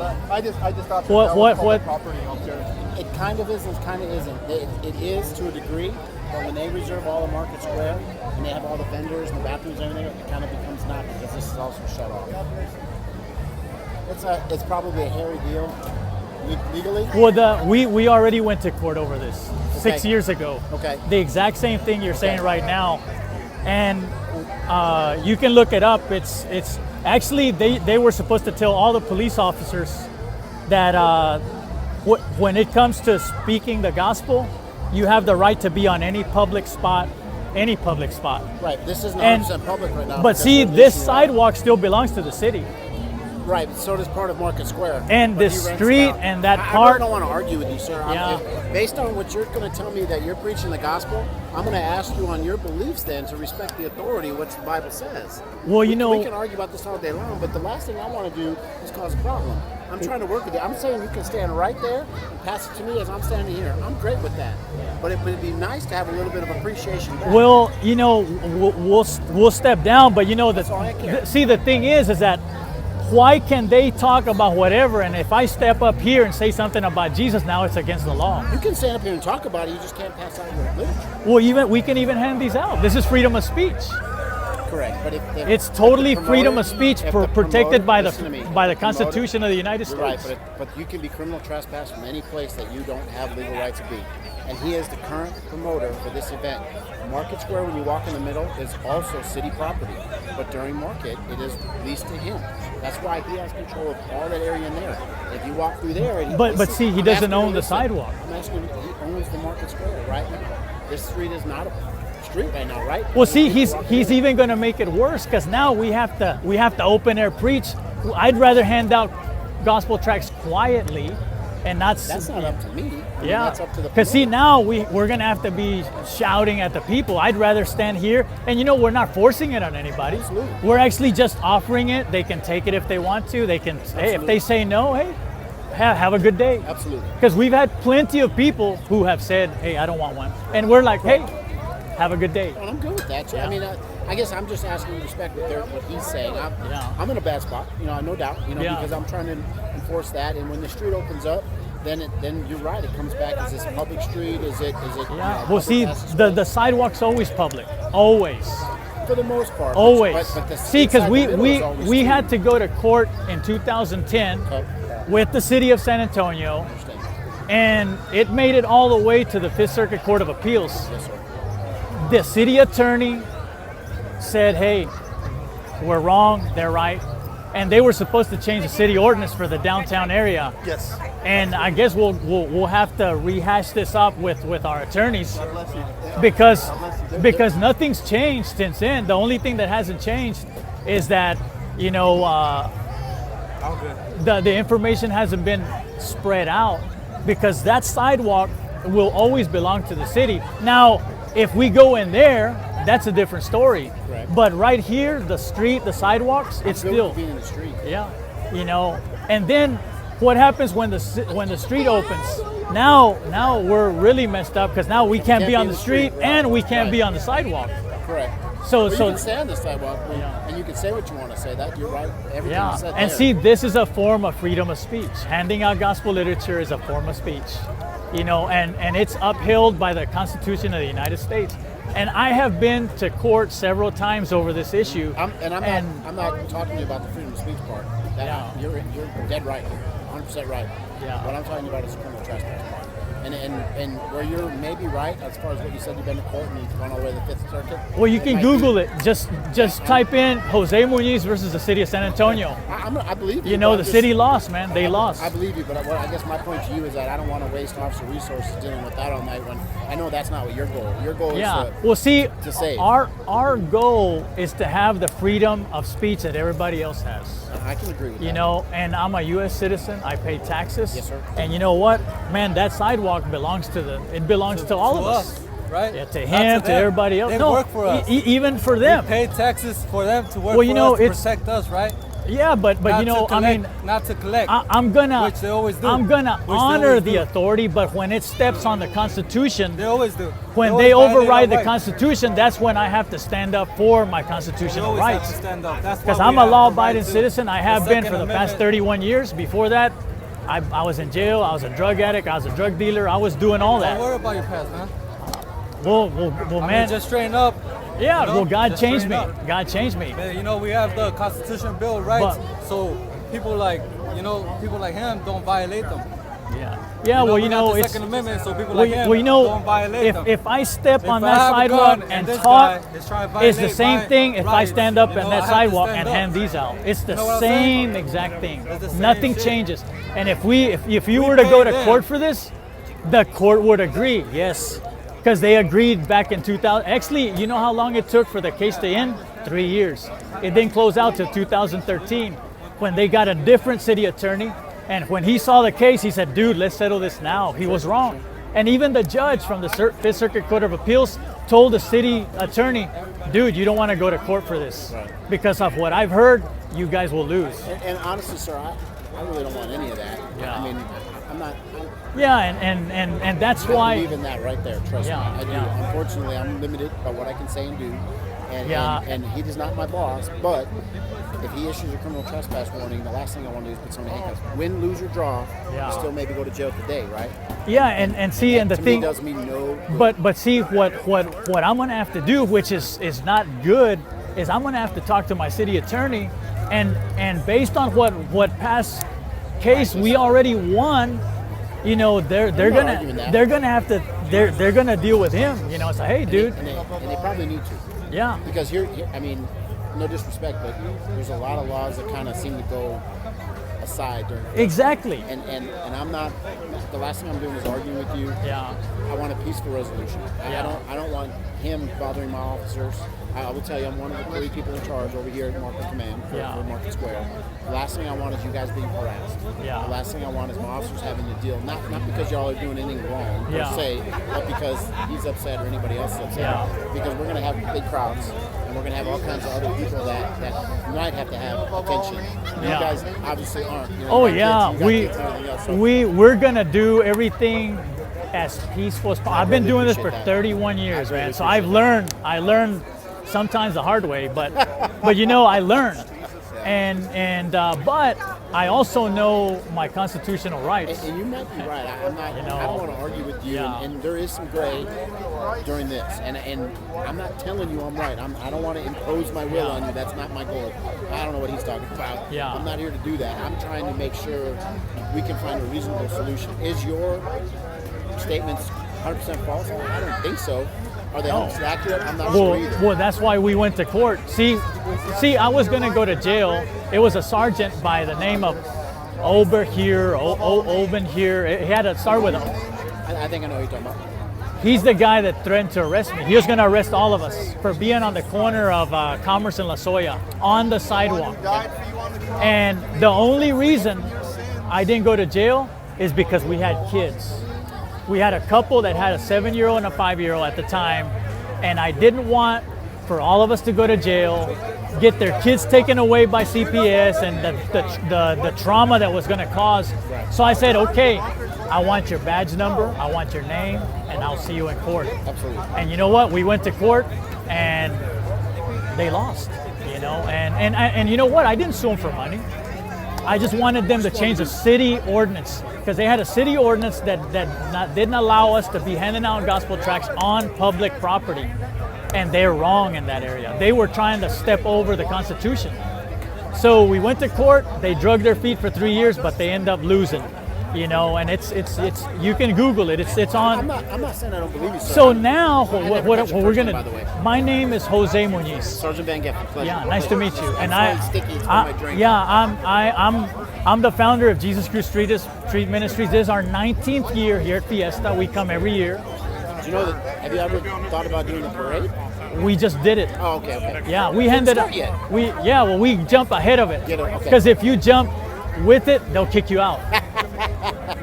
I just thought that What- that what- was what- property out there. It kind of is, it kind of isn't. It is to a degree, but when they reserve all the Market Square and they have all the vendors and the bathrooms and everything, it kind of becomes not because this is also shut off. It's probably a hairy deal legally. Well, we already went to court over this 6 Okay. years ago. Okay. The exact same thing you're saying right now, and you can look it up. It's actually they were supposed to tell all the police officers that when it comes to speaking the gospel, you have the right to be on any public spot. Right. This isn't And- 100% public right now. But because see, we're this leasing it out. sidewalk still belongs to the city. Right, but so does part of Market Square. And But this he rents it street out. and that I part- really don't want to argue with you, sir. Yeah. Based on what you're going to tell me that you're preaching the gospel, I'm going to ask you on your beliefs then to respect the authority, what the Bible says. Well, you we know, can argue about this all day long, but the last thing I want to do is cause a problem. I'm trying to work with you. I'm saying you can stand right there and pass it to me as I'm standing here. I'm great with that. But it would be nice to have a little bit of appreciation back. well, you know, we'll step down, but you know That's all I care. see, the thing is that why can they talk about whatever, and if I step up here and say something about Jesus, now it's against the law? You can stand up here and talk about it, you just can't pass out your literature. Well, we can even hand these out. This is freedom of speech. Correct. But if It's totally the promoter- freedom of speech if the protected by promoter- listen to me, by the the promoter- Constitution of the United You're right, States. but you can be criminal trespass from any place that you don't have legal right to be. And he is the current promoter for this event. Market Square, when you walk in the middle, is also city property. But during market, it is leased to him. That's why he has control of all that area in there. If you walk through there, and But see, he I'm doesn't asking you own to the listen. sidewalk. I'm asking you, he owns the Market Square right now. This street is not a street right now, right? Well, see, People walking he's in. even going to make it worse because now we have to open air preach. I'd rather hand out gospel tracts quietly and not. That's not up to me. I mean, Yeah, that's up to the because see, promoter. now we're gonna have to be shouting at the people. I'd rather stand here, and you know, we're not forcing it on anybody. Absolutely. We're actually just offering it. They can take it if they want to. They can. Hey, if they say no, hey, have a good day. Absolutely. Because we've had plenty of people who have said, hey, I don't want one, and we're like, hey, have a good day. Well, I'm good with that. Too. I mean, I guess I'm just asking you to respect what he's saying. I'm in a bad spot, no doubt, Yeah. because I'm trying to enforce that. And when the street opens up, then you're right. It comes back. Is this a public street? Is it? Yeah. Well, see, the sidewalk's always public, always. for the most part. Always. But the See, because inside we the middle is always we street. had to go to court in 2010 Okay. with the city of San Antonio, Understand. and it made it all the way to the Fifth Circuit Court of Appeals. Yes, sir. The city attorney said, hey, we're wrong, they're right. And they were supposed to change the city ordinance for the downtown area. Yes. And I guess we'll have to rehash this up with our attorneys God bless you. because nothing's changed since then. The only thing that hasn't changed is that, All good. the information hasn't been spread out, because that sidewalk will always belong to the city. Now, if we go in there, that's a different story. Correct. But right here, the street, the sidewalks, it's Good still, for being in the street. yeah, And then what happens when the street opens? Now we're really messed up, because now we can't be on the street right. and we can't be Right. on the sidewalk. Correct. So Well, you can stay on the sidewalk, and you can say what you want to say. That you're right. Everything yeah, you said and there. see, this is a form of freedom of speech. Handing out gospel literature is a form of speech, and it's upheld by the Constitution of the United States. And I have been to court several times over this issue. I'm not talking to you about the freedom of speech part. You're dead right, 100% right. Yeah. What I'm talking about is criminal trespass part. And where you're maybe right as far as what you said, you've been to court and you've gone all the way to the Fifth Circuit. Well, you can might Google be. it. Just type in Jose Muñiz versus the city of San Antonio. I believe you. You know, but the I'm just- city lost, man. They lost. I believe you, but I guess my point to you is that I don't want to waste officer resources dealing with that all night when I know that's not what your goal. Your goal Yeah. is Well, see, to save. our goal is to have the freedom of speech that everybody else has. I can agree with that. And I'm a U.S. citizen. I pay taxes. Yes, sir. And you know what, man? That sidewalk belongs to all of us. Right? Yeah, to Not him, to them. everybody else. They no, work for us. even for them. We pay taxes for them to work Well, you for know, us, to it's- protect us, right? Yeah, but Not you know, to collect, I mean, not to collect. I'm gonna Which they always do. I'm gonna Which they honor always the do. authority, but when it steps on the Constitution, They always do. when always they violate override our the rights. Constitution, that's when I have to stand up for my We constitutional always rights. have to stand up. That's why Because we I'm a have the law-abiding right to citizen. I have the been Second for the past Amendment. 31 years. Before that, I was in jail. I was a drug addict. I was a drug dealer. I was doing all Don't that. worry about your past, man. Well, I man. mean, just straighten up. Yeah, you know, well, God just changed me. straighten up. God changed me. Man, you know, we have the Constitution Bill of Rights, But- so people like, you know, people like him don't violate them. Yeah. Yeah, well, we you got know, the it's. Second Amendment, so people Well, like him well, you know, don't violate them. if I step on If I that have a sidewalk gun and this talk, guy is trying to it's the violate same my thing if I rights, stand up you on know, that I have to sidewalk stand and up. hand these out. It's the You know what I'm saying? same exact thing. It's the same Nothing shit. changes. And if you We were to go to paid them. court for this, the court would agree, yes. Because they agreed back in 2000. Actually, you know how long it took for the case to end? 3 years. It didn't close out till 2013 when they got a different city attorney. And when he saw the case, he said, dude, let's settle this now. He was wrong. And even the judge from the Fifth Circuit Court of Appeals told the city attorney, dude, you don't want to go to court for this. Right. Because of what I've heard, you guys will lose. And honestly, sir, I really don't want any of that. Yeah. I mean, I'm not. Yeah, and that's I why. believe in that right there. Trust Yeah, me, I do. yeah. Unfortunately, I'm limited by what I can say and do, and, Yeah. and he is not my boss. But if he issues a criminal trespass warning, the last thing I want to do is put someone in handcuffs. Win, lose, or draw, Yeah. you still maybe go to jail today, right? Yeah, and see, and the to thing. me does mean no. But see what I'm gonna have to do, which is not good, is I'm gonna have to talk to my city attorney, and based on what past case we already won, you know, they're not arguing that. gonna have to they're gonna deal with him, you know. Say, hey, dude, And they probably need to. yeah, Because I mean, no disrespect, but there's a lot of laws that kind of seem to go aside during. exactly, And I'm not. The last thing I'm doing is arguing with you. yeah, I want a peaceful resolution. Yeah. I don't want him bothering my officers. I will tell you, I'm one of the 3 people in charge over here at Market Command for Market Square. The last thing I want is you guys being harassed. Yeah. The last thing I want is my officers having to deal, not because y'all are doing anything wrong per Yeah. se, but because he's upset or anybody else is upset. Yeah. Because we're going to have big crowds, and we're going to have all kinds of other people that might have to have attention. You Yeah. guys obviously aren't. You know, oh you got yeah, kids, you got kids and everything else, so we're gonna do everything as peaceful as possible. I've been really doing this for appreciate that. 31 years, I really man. So appreciate I learned sometimes the hard way, but you know, I learned. But I also know my constitutional rights. And you might be right. I'm not. You know, I don't want to argue with you. yeah. And there is some gray during this. And I'm not telling you I'm right. I don't want to impose my will Yeah. on you. That's not my goal. I don't know what he's talking about. Yeah. I'm not here to do that. I'm trying to make sure we can find a reasonable solution. Is your statements 100% false? I don't think so. Are they 100% accurate? I'm not sure either. Well, that's why we went to court. See, I was gonna go to jail. It was a sergeant by the name of Ober here, Oben here. He had to start with him. I think I know what you're talking about. He's the guy that threatened to arrest me. He was gonna arrest all of us for being on the corner of Commerce and La Soya on the sidewalk. And the only reason I didn't go to jail is because we had kids. We had a couple that had a 7-year-old and a 5-year-old at the time, and I didn't want for all of us to go to jail, get their kids taken away by CPS, and the trauma that was going to cause. So I said, okay, I want your badge number, I want your name, and I'll see you in court. Absolutely. And you know what? We went to court, and they lost. You know, and you know what? I didn't sue them for money. I just wanted them to change the city ordinance, because they had a city ordinance that didn't allow us to be handing out gospel tracts on public property, and they're wrong in that area. They were trying to step over the Constitution. So we went to court. They dragged their feet for 3 years, but they end up losing. You know, and it's you can Google it. It's on. I'm not saying I don't believe you, sir. So now never what got your we're first name, gonna. by the way. My name is Jose Muñiz. Sergeant Van Geffen, pleasure. Yeah, nice to meet you. And It's sticky. It's on my drink. I'm the founder of JesusCrew Street Ministries. This is our 19th year here at Fiesta. We come every year. Do you know that? Have you ever thought about doing a parade? We just did it. Oh, okay. Yeah, we handed up. start yet. We jump ahead of it. Get it, okay. Because if you jump with it, they'll kick you out.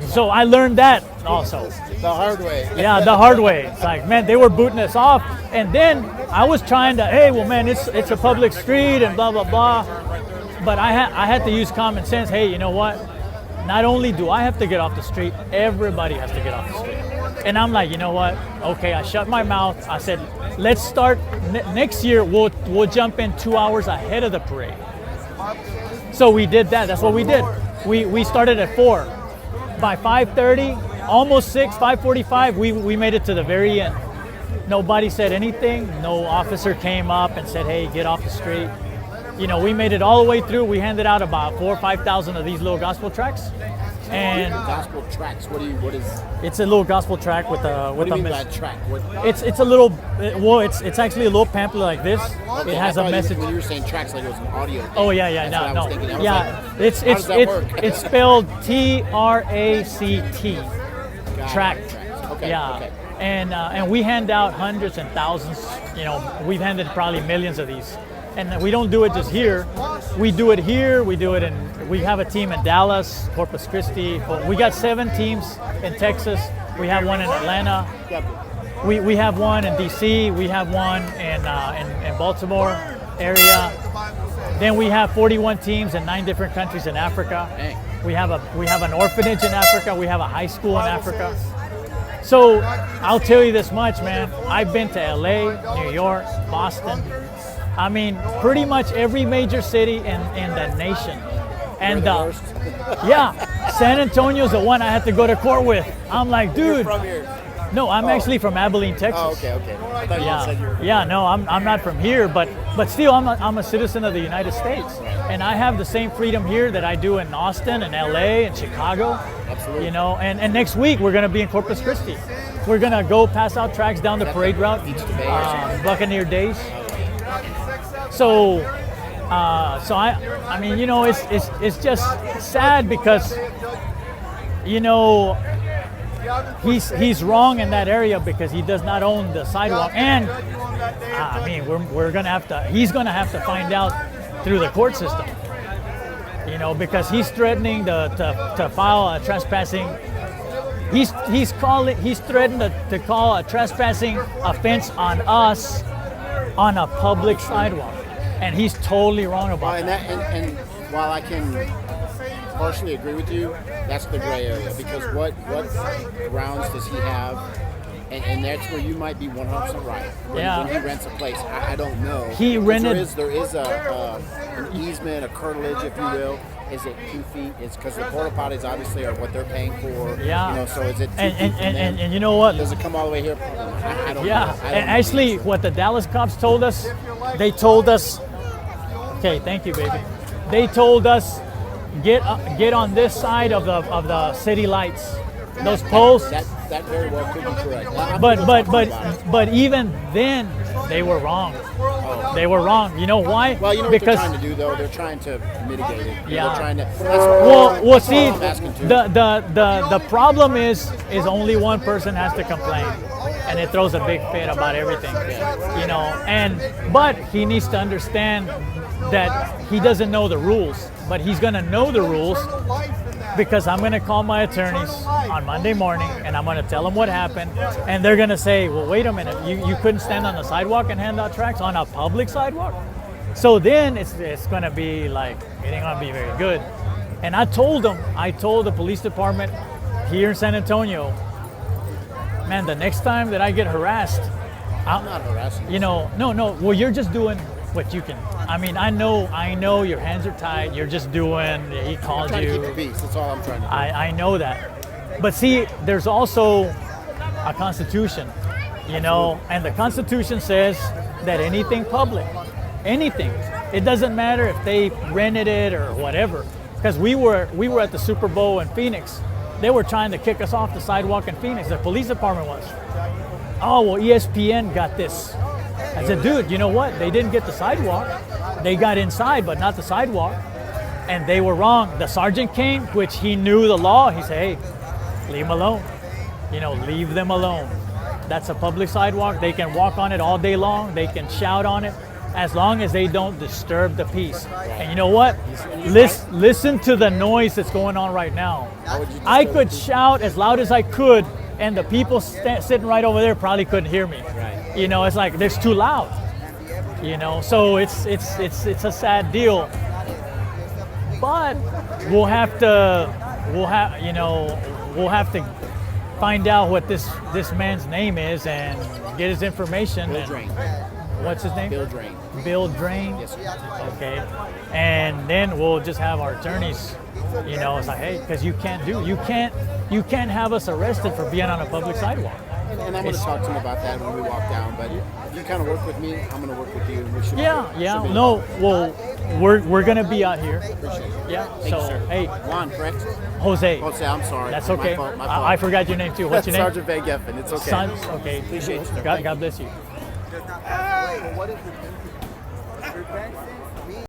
So I learned that also. The hard way. Yeah, the hard way. It's like, man, they were booting us off, and then I was trying to, hey, well, man, it's a public street and blah blah blah. but I had to use common sense. Hey, you know what? Not only do I have to get off the street, everybody has to get off the street. And I'm like, you know what? Okay, I shut my mouth. I said, let's start next year. We'll jump in 2 hours ahead of the parade. So we did that. That's what we did. We started at 4. By 5:30, almost 6, 5:45, we made it to the very end. Nobody said anything. No officer came up and said, hey, get off the street. You know, we made it all the way through. We handed out about 4,000 or 5,000 of these little gospel tracts. And gospel tracts. What is? It's a little gospel tract with a What do you mean by tract? What? It's a little, well, it's actually a little pamphlet like this. Okay, It has a message. When you were saying tracts, like it was an audio thing. Oh yeah, That's what I was no, thinking. I was yeah. like, how does that work? It's spelled T-R-A-C-T. Tract. Okay. Yeah. Okay. And we hand out hundreds and thousands. You know, we've handed probably millions of these. And we don't do it just here. We do it here. We do it we have a team in Dallas, Corpus Christi. We got 7 teams in Texas. We have one in Atlanta. We have one in DC. We have one in Baltimore area. Then we have 41 teams in 9 different countries in Africa. Dang. We have an orphanage in Africa. We have a high school in Africa. So I'll tell you this much, man. I've been to LA, New York, Boston. I mean, pretty much every major city in the nation. And yeah, San Antonio's the one I had to go to court with. I'm like, dude. You're from here. No, I'm actually from Abilene, Texas. Oh, okay. I thought you said you were. Yeah, no, I'm not from here, but still, I'm a citizen of the United States, and I have the same freedom here that I do in Austin and LA and Chicago. Absolutely. You know, and next week we're gonna be in Corpus Christi. We're gonna go pass out tracts down the parade route, Buccaneer Days. So I mean, you know, it's just sad because, you know, he's wrong in that area because he does not own the sidewalk, and I mean, he's gonna have to find out through the court system, you know, because he's threatening to file a trespassing. He's threatened to call a trespassing offense on us on a public sidewalk, and he's totally wrong about that. And while I can partially agree with you, that's the gray area, because what grounds does he have? And that's where you might be 100% right. When he rents a place, I don't know. He rented. There is an easement, a curtilage, if you will. Is it 2 feet? It's because the porta potties obviously are what they're paying for. Yeah. You know, so is it 2 feet? And you know what? Does it come all the way here? I don't know. And actually, what the Dallas cops told us, they told us, okay, thank you, baby. They told us, get on this side of the city lights, those posts. That very well could be correct. But even then, they were wrong. They were wrong. You know why? Well, you know because what they're trying to do, though? They're trying to mitigate it. Yeah. They're trying to. Well, see, the the problem is only one person has to complain, and it throws a big fit about everything. You know, but he needs to understand that he doesn't know the rules, but he's gonna know the rules because I'm gonna call my attorneys on Monday morning and I'm gonna tell them what happened, and they're gonna say, well, wait a minute, you couldn't stand on the sidewalk and hand out tracts on a public sidewalk? So then it's gonna be like, it ain't gonna be very good. And I told the police department here in San Antonio, man, the next time that I get harassed, I'm not harassing. You know, no, well, you're just doing what you can. I mean, I know your hands are tied. You're just doing, he called I'm trying you. to keep the peace. That's all I'm trying to do. I know that. But see, there's also a constitution, you know, and the constitution says that anything public, anything, it doesn't matter if they rented it or whatever. Because we were at the Super Bowl in Phoenix. They were trying to kick us off the sidewalk in Phoenix. The police department was. Oh, well, ESPN got this. I said, dude, you know what? They didn't get the sidewalk. They got inside, but not the sidewalk. And they were wrong. The sergeant came, which he knew the law. He said, hey, leave them alone. You know, leave them alone. That's a public sidewalk. They can walk on it all day long. They can shout on it as long as they don't disturb the peace. And you know what? Listen to the noise that's going on right now. I could shout as loud as I could, and the people sitting right over there probably couldn't hear me. Right. You know, it's like it's too loud. You know, so it's a sad deal. But we'll have to find out what this man's name is and get his information. Bill and- Drain. What's his name? Bill Drain. Bill Drain. Yes, sir. Okay, and then we'll just have our attorneys, it's like, hey, because you can't have us arrested for being on a public sidewalk. And I'm going to talk to him about that when we walk down. But if you kind of work with me, I'm going to work with you. We should Yeah. should be- No, well, we're gonna be out here. Appreciate it. Yeah. Thank So you, sir. hey, Juan, correct? Jose. Jose, I'm sorry. That's My okay. fault, my fault. I forgot your name too. What's your name? Sergeant Van Geffen. It's okay. Son. Okay. Appreciate you, sir. God bless you. What is it?